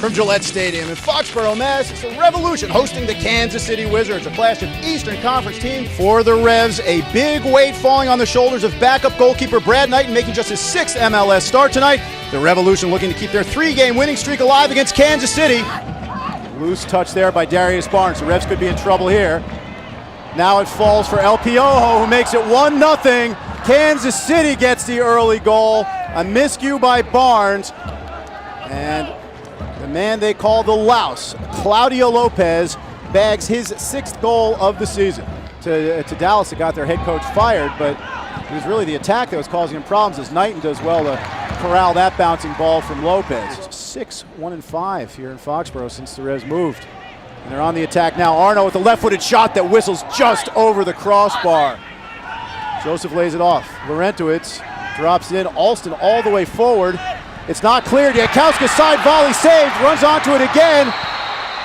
From Gillette Stadium in Foxborough, Mass, it's the Revolution hosting the Kansas City Wizards, a clash of Eastern Conference team. For the Revs, a big weight falling on the shoulders of backup goalkeeper Brad Knighton, making just his 6th MLS start tonight. The Revolution looking to keep their 3-game winning streak alive against Kansas City. Loose touch there by Darius Barnes. The Revs could be in trouble here. Now it falls for El Piojo, who makes it 1-0. Kansas City gets the early goal. A miscue by Barnes. And the man they call the Louse, Claudio Lopez, bags his 6th goal of the season. To Dallas, it got their head coach fired, but it was really the attack that was causing him problems, as Knighton does well to corral that bouncing ball from Lopez. 6-1-5 here in Foxborough since the Revs moved. And they're on the attack now. Arno with a left-footed shot that whistles just over the crossbar. Joseph lays it off. Laurentowicz drops it in. Alston all the way forward. It's not cleared. Jankowski's side volley saved. Runs onto it again.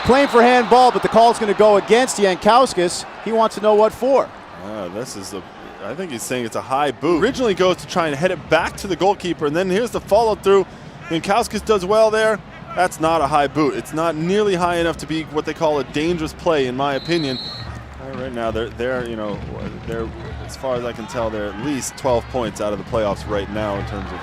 Claim for handball, but the call's going to go against Jankowskis. He wants to know what for. I think he's saying it's a high boot. Originally goes to try and head it back to the goalkeeper, and then here's the follow-through. Jankowskis does well there. That's not a high boot. It's not nearly high enough to be what they call a dangerous play, in my opinion. Right now, they're as far as I can tell, they're at least 12 points out of the playoffs right now in terms of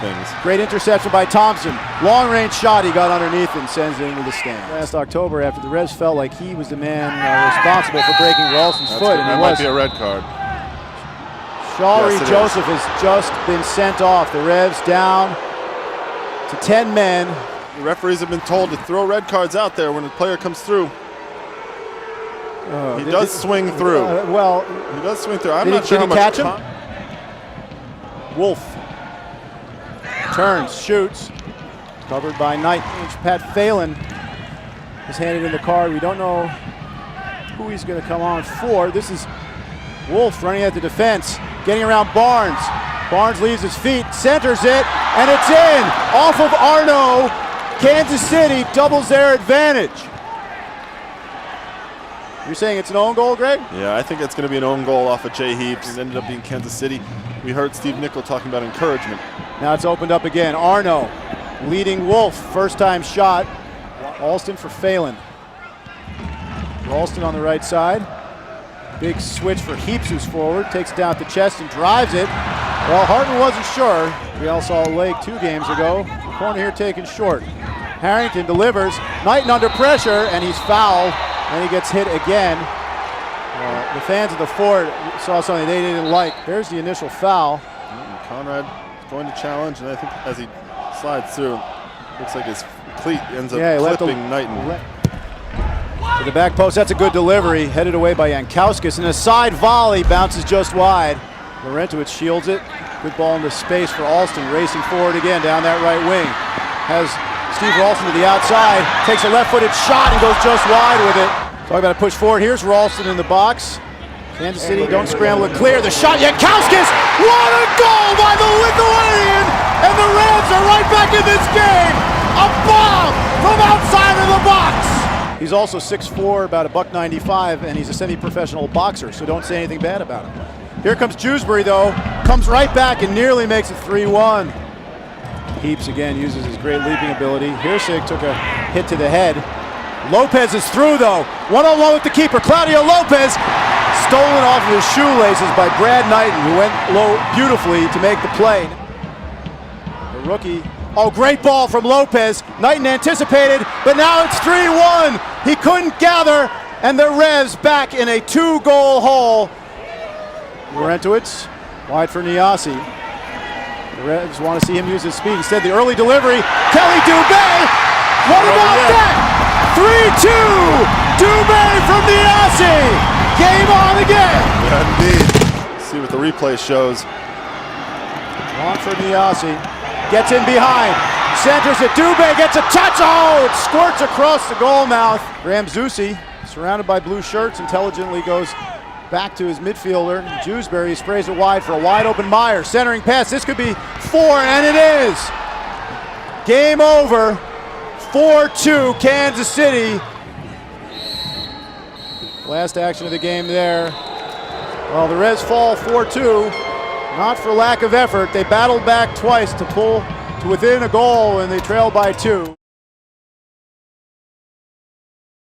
things. Great interception by Thompson. Long-range shot, he got underneath and sends it into the stand. Last October, after the Revs felt like he was the man responsible for breaking Ralston's foot. That might be a red card. Shawry Joseph has just been sent off. The Revs down to 10 men. The referees have been told to throw red cards out there when a player comes through. He does swing through. He does swing through. I'm not sure how much. Did he catch him? Wolf turns, shoots. Covered by Knight. Pat Phelan is handed in the card. We don't know who he's going to come on for. This is Wolf running at the defense, getting around Barnes. Barnes leaves his feet, centers it, and it's in! Off of Arno. Kansas City doubles their advantage. You're saying it's an own goal, Greg? Yeah, I think it's going to be an own goal off of Jay Heaps. It ended up being Kansas City. We heard Steve Nickel talking about encouragement. Now it's opened up again. Arno leading Wolf. First time shot. Alston for Phelan. Ralston on the right side. Big switch for Heaps, who's forward. Takes it down at the chest and drives it. Well, Harton wasn't sure. We all saw Lake 2 games ago. Corner here taken short. Harrington delivers. Knighton under pressure, and he's fouled. And he gets hit again. The fans of the fort saw something they didn't like. There's the initial foul. Conrad is going to challenge, and I think as he slides through, looks like his cleat ends up clipping Knighton. To the back post, that's a good delivery. Headed away by Jankowskis, and a side volley bounces just wide. Laurentowicz shields it. Good ball into space for Alston, racing forward again down that right wing. Has Steve Ralston to the outside, takes a left-footed shot and goes just wide with it. Talk about a push forward. Here's Ralston in the box. Kansas City don't scramble it clear. The shot, Jankowskis! What a goal by the Lithuanian! And the Revs are right back in this game! A bomb from outside of the box! He's also 6'4", about $195, and he's a semi-professional boxer, so don't say anything bad about him. Here comes Jewsbury, though. Comes right back and nearly makes it 3-1. Heaps again uses his great leaping ability. Hirsig took a hit to the head. Lopez is through, though. One-on-one with the keeper, Claudio Lopez. Stolen off of his shoelaces by Brad Knighton, who went low beautifully to make the play. The rookie. Oh, great ball from Lopez. Knighton anticipated, but now it's 3-1. He couldn't gather, and the Revs back in a 2-goal hole. Laurentowicz, wide for Niasi. The Revs want to see him use his speed. Instead, the early delivery. Kelly Dubé! What about that? 3-2! Dubé from Niasi! Game on again! Yeah, indeed. Let's see what the replay shows. On for Niasi. Gets in behind. Centers it. Dubé gets a touch. Oh, it squirts across the goal mouth. Graham Zusi, surrounded by blue shirts, intelligently goes back to his midfielder. Jewsbury sprays it wide for a wide open Meyer. Centering pass. This could be 4, and it is. Game over. 4-2 Kansas City. Last action of the game there. Well, the Revs fall 4-2. Not for lack of effort. They battled back twice to pull to within a goal, and they trailed by 2.